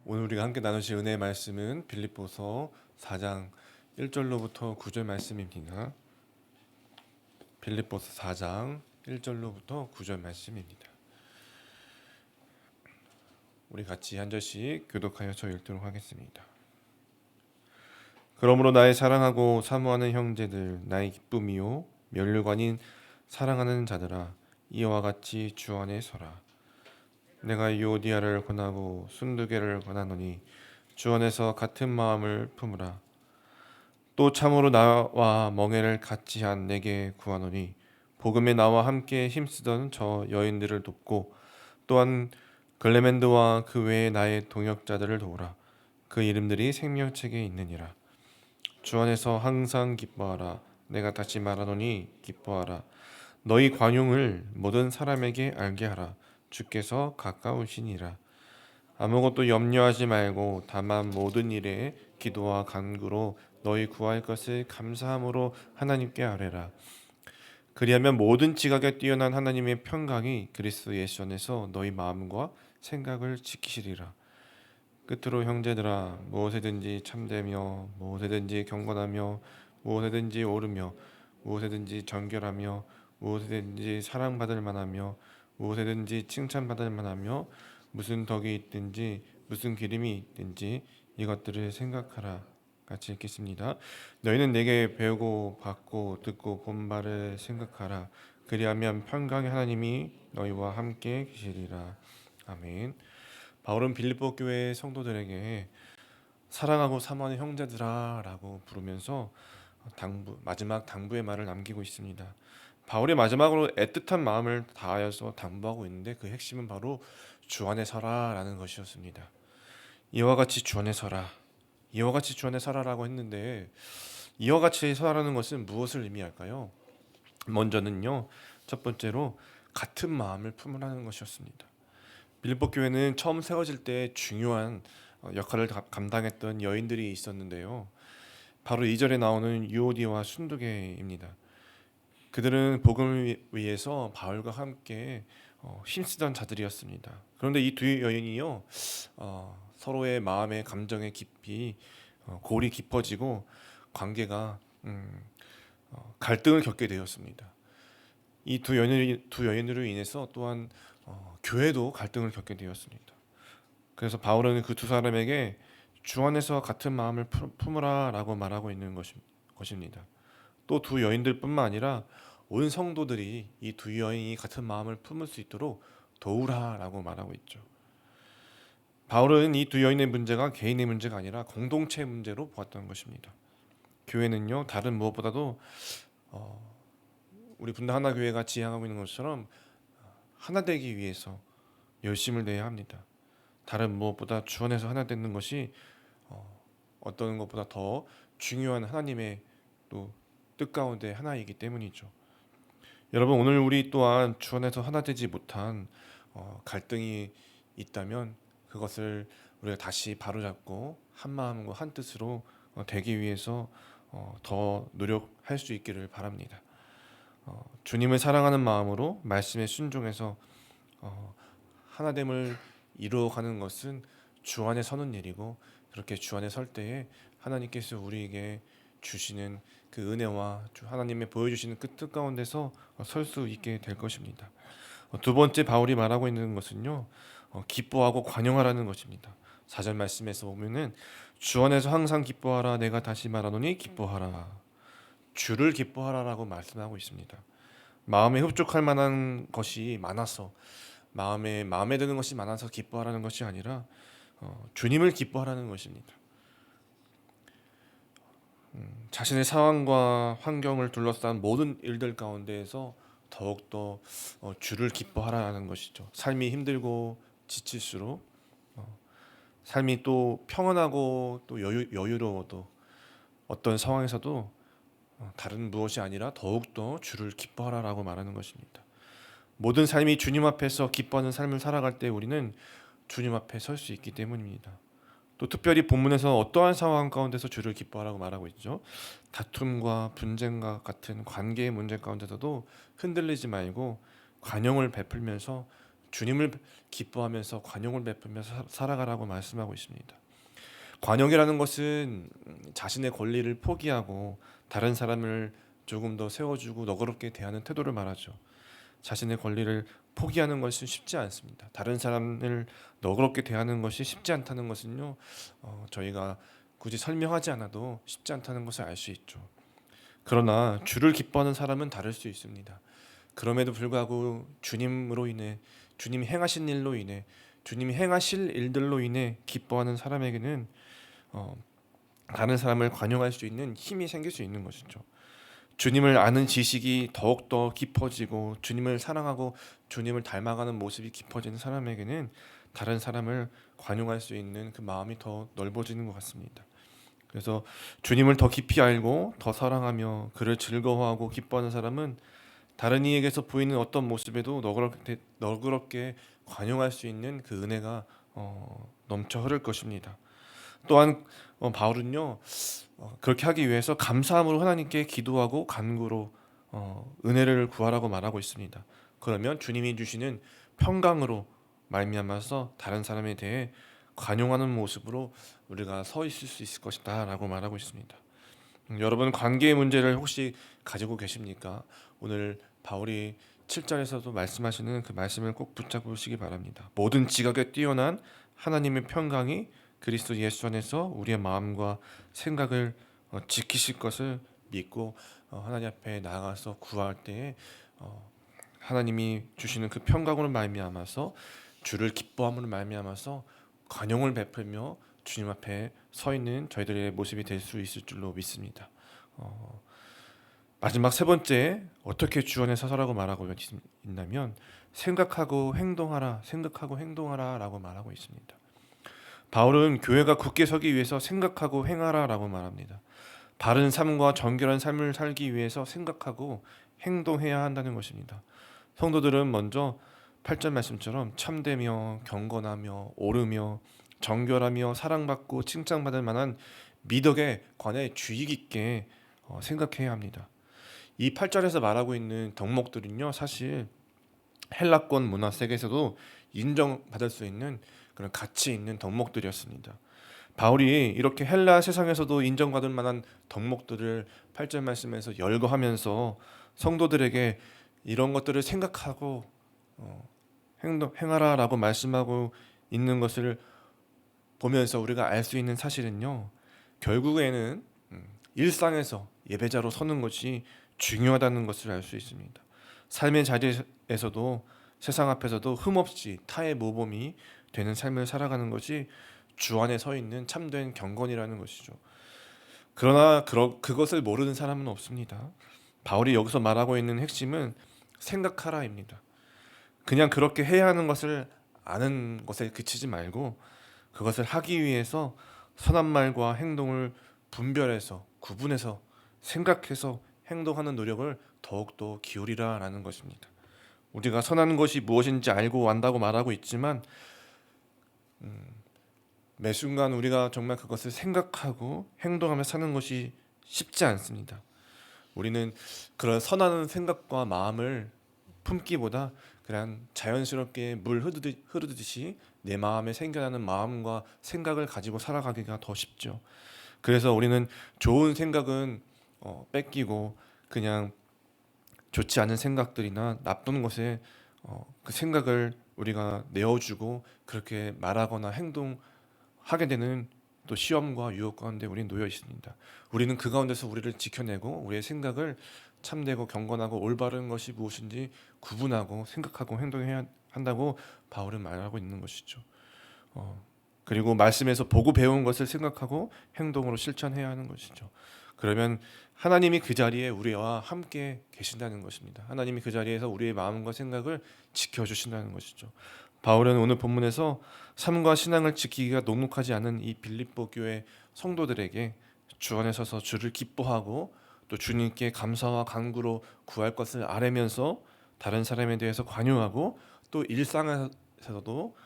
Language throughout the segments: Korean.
오늘 우리가 함께 나누실 은혜의 말씀은 빌립보서 4장 1절로부터 9절 말씀입니다. 빌립보서 4장 1절로부터 9절 말씀입니다. 우리 같이 한 절씩 교독하여서 읽도록 하겠습니다. 그러므로 나의 사랑하고 사모하는 형제들, 나의 기쁨이요 면류관인 사랑하는 자들아, 이와 같이 주 안에 서라. 내가 유오디아를 권하고 순두개를 권하노니 주 안에서 같은 마음을 품으라. 또 참으로 나와 멍에를 같이 한 내게 구하노니 복음에 나와 함께 힘쓰던 저 여인들을 돕고 또한 글레멘드와 그 외의 나의 동역자들을 도우라. 그 이름들이 생명책에 있느니라. 주 안에서 항상 기뻐하라. 내가 다시 말하노니 기뻐하라. 너희 관용을 모든 사람에게 알게 하라. 주께서 가까우시니라. 아무것도 염려하지 말고 다만 모든 일에 기도와 간구로 너희 구할 것을 감사함으로 하나님께 아뢰라. 그리하면 모든 지각에 뛰어난 하나님의 평강이 그리스도 예수 안에서 너희 마음과 생각을 지키시리라. 끝으로 형제들아, 무엇이든지 참되며 무엇이든지 경건하며 무엇이든지 옳으며 무엇이든지 정결하며 무엇이든지 사랑받을 만하며 무엇이든지 칭찬받을 만하며 무슨 덕이 있든지 무슨 기름이 있든지 이것들을 생각하라. 같이 읽겠습니다. 너희는 내게 배우고 받고 듣고 본 바를 생각하라. 그리하면 평강의 하나님이 너희와 함께 계시리라. 아멘. 바울은 빌립보 교회 성도들에게 사랑하고 사모하는 형제들아라고 부르면서 마지막 당부의 말을 남기고 있습니다. 바울이 마지막으로 애틋한 마음을 다하여서 당부하고 있는데 그 핵심은 바로 주 안에 서라라는 것이었습니다. 이와 같이 주 안에 서라. 이와 같이 주 안에 서라라고 했는데 이와 같이 서라는 것은 무엇을 의미할까요? 먼저는요. 첫 번째로 같은 마음을 품으라는 것이었습니다. 빌립보 교회는 처음 세워질 때 중요한 역할을 감당했던 여인들이 있었는데요. 바로 2절에 나오는 유오디와 순두개입니다. 그들은 복음을 위해서 바울과 함께 힘쓰던 자들이었습니다. 그런데 이 두 여인이요, 서로의 마음의 감정의 깊이 골이 깊어지고 관계가 갈등을 겪게 되었습니다. 이 두 여인으로 인해서 또한 교회도 갈등을 겪게 되었습니다. 그래서 바울은 그 두 사람에게 주 안에서 같은 마음을 품으라라고 말하고 있는 것입니다. 또 두 여인들뿐만 아니라 온 성도들이 이 두 여인이 같은 마음을 품을 수 있도록 도우라라고 말하고 있죠. 바울은 이 두 여인의 문제가 개인의 문제가 아니라 공동체의 문제로 보았던 것입니다. 교회는요, 다른 무엇보다도 우리 분당 하나 교회가 지향하고 있는 것처럼 하나 되기 위해서 열심을 내야 합니다. 다른 무엇보다 주 안에서 하나 되는 것이 어떤 것보다 더 중요한 하나님의 또 뜻 가운데 하나이기 때문이죠. 여러분, 오늘 우리 또한 주 안에서 하나 되지 못한 갈등이 있다면 그것을 우리가 다시 바로잡고 한 마음과 한 뜻으로 되기 위해서 더 노력할 수 있기를 바랍니다. 주님을 사랑하는 마음으로 말씀에 순종해서 하나됨을 이루어가는 것은 주 안에 서는 일이고, 그렇게 주 안에 설 때에 하나님께서 우리에게 주시는 그 은혜와 하나님의 보여주시는 그 뜻 가운데서 설 수 있게 될 것입니다. 두 번째 바울이 말하고 있는 것은요, 기뻐하고 관용하라는 것입니다. 4절 말씀에서 보면은 주 안에서 항상 기뻐하라. 내가 다시 말하노니 기뻐하라. 주를 기뻐하라라고 말씀하고 있습니다. 마음에 흡족할 만한 것이 많아서 마음에 드는 것이 많아서 기뻐하라는 것이 아니라 주님을 기뻐하라는 것입니다. 자신의 상황과 환경을 둘러싼 모든 일들 가운데에서 더욱더 주를 기뻐하라는 것이죠. 삶이 힘들고 지칠수록 삶이 또 평안하고 또 여유로워도 어떤 상황에서도 다른 무엇이 아니라 더욱더 주를 기뻐하라라고 말하는 것입니다. 모든 삶이 주님 앞에서 기뻐하는 삶을 살아갈 때 우리는 주님 앞에 설 수 있기 때문입니다. 또 특별히 본문에서 어떠한 상황 가운데서 주를 기뻐하라고 말하고 있죠. 다툼과 분쟁과 같은 관계의 문제 가운데서도 흔들리지 말고 관용을 베풀면서 주님을 기뻐하면서 관용을 베풀며 살아가라고 말씀하고 있습니다. 관용이라는 것은 자신의 권리를 포기하고 다른 사람을 조금 더 세워주고 너그럽게 대하는 태도를 말하죠. 자신의 권리를 포기하는 것은 쉽지 않습니다. 다른 사람을 너그럽게 대하는 것이 쉽지 않다는 것은요, 저희가 굳이 설명하지 않아도 쉽지 않다는 것을 알 수 있죠. 그러나 주를 기뻐하는 사람은 다를 수 있습니다. 그럼에도 불구하고 주님으로 인해, 주님이 행하신 일로 인해, 주님이 행하실 일들로 인해 기뻐하는 사람에게는 어, 다른 사람을 관용할 수 있는 힘이 생길 수 있는 것이죠. 주님을 아는 지식이 더욱더 깊어지고 주님을 사랑하고 주님을 닮아가는 모습이 깊어지는 사람에게는 다른 사람을 관용할 수 있는 그 마음이 더 넓어지는 것 같습니다. 그래서 주님을 더 깊이 알고 더 사랑하며 그를 즐거워하고 기뻐하는 사람은 다른 이에게서 보이는 어떤 모습에도 너그럽게 관용할 수 있는 그 은혜가 넘쳐 흐를 것입니다. 또한 바울은요, 그렇게 하기 위해서 감사함으로 하나님께 기도하고 간구로 은혜를 구하라고 말하고 있습니다. 그러면 주님이 주시는 평강으로 말미암아서 다른 사람에 대해 관용하는 모습으로 우리가 서 있을 수 있을 것이다라고 말하고 있습니다. 여러분, 관계의 문제를 혹시 가지고 계십니까? 오늘 바울이 7절에서도 말씀하시는 그 말씀을 꼭 붙잡으시기 바랍니다. 모든 지각에 뛰어난 하나님의 평강이 그리스도 예수 안에서 우리의 마음과 생각을 지키실 것을 믿고 하나님 앞에 나아가서 구할 때에 하나님이 주시는 그 평강으로 말미암아서 주를 기뻐함으로 말미암아서 관용을 베풀며 주님 앞에 서 있는 저희들의 모습이 될 수 있을 줄로 믿습니다. 마지막 세 번째, 어떻게 주 안에 서서라고 말하고 있냐면 생각하고 행동하라라고 말하고 있습니다. 바울은 교회가 굳게 서기 위해서 생각하고 행하라라고 말합니다. 바른 삶과 정결한 삶을 살기 위해서 생각하고 행동해야 한다는 것입니다. 성도들은 먼저 8절 말씀처럼 참되며 경건하며 옳으며 정결하며 사랑받고 칭찬받을 만한 미덕에 관해 주의 깊게 생각해야 합니다. 이 8절에서 말하고 있는 덕목들은요, 사실 헬라권 문화 세계에서도 인정받을 수 있는 그런 가치 있는 덕목들이었습니다. 바울이 이렇게 헬라 세상에서도 인정받을 만한 덕목들을 8절 말씀에서 열거하면서 성도들에게 이런 것들을 생각하고 행하라라고 말씀하고 있는 것을 보면서 우리가 알 수 있는 사실은요, 결국에는 일상에서 예배자로 서는 것이 중요하다는 것을 알 수 있습니다. 삶의 자리에서도 세상 앞에서도 흠없이 타의 모범이 되는 삶을 살아가는 것이 주 안에 서 있는 참된 경건이라는 것이죠. 그러나 그것을 모르는 사람은 없습니다. 바울이 여기서 말하고 있는 핵심은 생각하라입니다. 그냥 그렇게 해야 하는 것을 아는 것에 그치지 말고 그것을 하기 위해서 선한 말과 행동을 분별해서 구분해서 생각해서 행동하는 노력을 더욱더 기울이라라는 것입니다. 우리가 선한 것이 무엇인지 알고 안다고 말하고 있지만 매 순간 우리가 정말 그것을 생각하고 행동하며 사는 것이 쉽지 않습니다. 우리는 그런 선한 생각과 마음을 품기보다 그냥 자연스럽게 물 흐르듯이 내 마음에 생겨나는 마음과 생각을 가지고 살아가기가 더 쉽죠. 그래서 우리는 좋은 생각은 뺏기고 그냥 좋지 않은 생각들이나 나쁜 것에 그 생각을 우리가 내어주고 그렇게 말하거나 행동하게 되는 또 시험과 유혹 가운데 우리는 놓여 있습니다. 우리는 그 가운데서 우리를 지켜내고 우리의 생각을 참되고 경건하고 올바른 것이 무엇인지 구분하고 생각하고 행동해야 한다고 바울은 말하고 있는 것이죠. 그리고 말씀에서 보고 배운 것을 생각하고 행동으로 실천해야 하는 것이죠. 그러면 하나님이 그 자리에 우리와 함께 계신다는 것입니다. 하나님이 그 자리에서 우리의 마음과 생각을 지켜주신다는 것이죠. 바울은 오늘 본문에서 삶과 신앙을 지키기가 녹록하지 않은 이 빌립보 교회 성도들에게 주 안에 서서 주를 기뻐하고 또 주님께 감사와 간구로 구할 것을 아뢰면서 다른 사람에 대해서 관용하고 또 일상에서도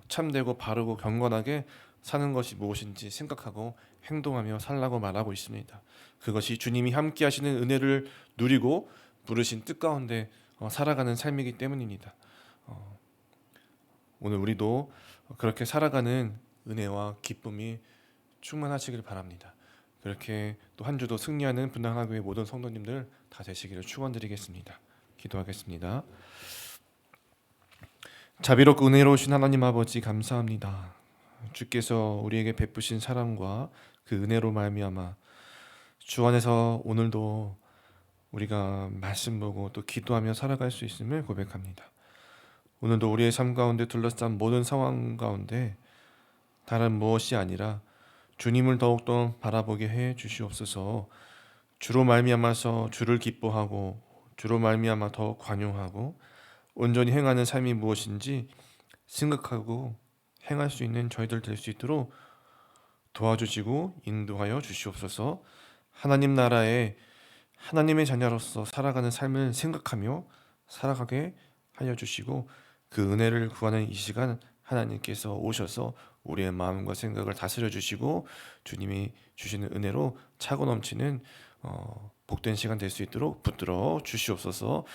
참되고 바르고 경건하게 사는 것이 무엇인지 생각하고 행동하며 살라고 말하고 있습니다. 그것이 주님이 함께 하시는 은혜를 누리고 부르신 뜻 가운데 살아가는 삶이기 때문입니다. 오늘 우리도 그렇게 살아가는 은혜와 기쁨이 충만하시길 바랍니다. 그렇게 또 한 주도 승리하는 분당하교회 모든 성도님들 다 되시기를 축원드리겠습니다. 기도하겠습니다. 자비롭고 은혜로우신 하나님 아버지 감사합니다. 주께서 우리에게 베푸신 사랑과 그 은혜로 말미암아 주 안에서 오늘도 우리가 말씀 보고 또 기도하며 살아갈 수 있음을 고백합니다. 오늘도 우리의 삶 가운데 둘러싼 모든 상황 가운데 다른 무엇이 아니라 주님을 더욱더 바라보게 해 주시옵소서. 주로 말미암아서 주를 기뻐하고 주로 말미암아 더 관용하고 온전히 행하는 삶이 무엇인지 생각하고 행할 수 있는 저희들 될 수 있도록 도와주시고 인도하여 주시옵소서. 하나님 나라에 하나님의 자녀로서 살아가는 삶을 생각하며 살아가게 하여 주시고 그 은혜를 구하는 이 시간 하나님께서 오셔서 우리의 마음과 생각을 다스려 주시고 주님이 주시는 은혜로 차고 넘치는 복된 시간 될 수 있도록 붙들어 주시옵소서.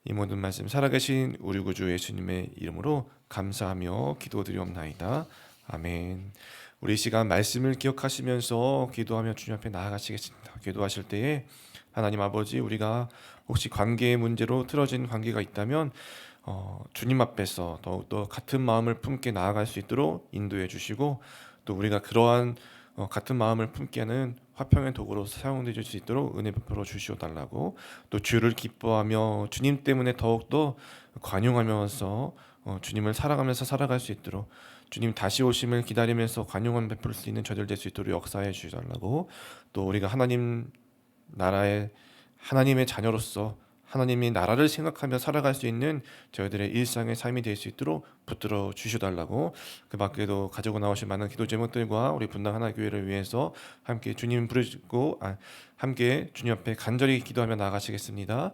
이 모든 말씀 살아계신 우리 구주 예수님의 이름으로 감사하며 기도드리옵나이다. 아멘. 우리 이 시간 말씀을 기억하시면서 기도하며 주님 앞에 나아가시겠습니다. 기도하실 때에 하나님 아버지, 우리가 혹시 관계의 문제로 틀어진 관계가 있다면 주님 앞에서 더욱더 같은 마음을 품게 나아갈 수 있도록 인도해 주시고, 또 우리가 그러한 같은 마음을 품게 하는 화평의 도구로 사용되어 줄 수 있도록 은혜 베풀어 주시어달라고, 또 주를 기뻐하며 주님 때문에 더욱더 관용하면서 주님을 사랑하면서 살아갈 수 있도록, 주님 다시 오심을 기다리면서 관용함 베풀 수 있는 저들 될 수 있도록 역사해 주시달라고, 또 우리가 하나님 나라의 하나님의 자녀로서 하나님의 나라를 생각하며 살아갈 수 있는 저희들의 일상의 삶이 될 수 있도록 붙들어 주셔달라고, 그 밖에도 가지고 나오신 많은 기도 제목들과 우리 분당 하나교회를 위해서 함께 주님 부르시고 함께 주님 앞에 간절히 기도하며 나아가시겠습니다.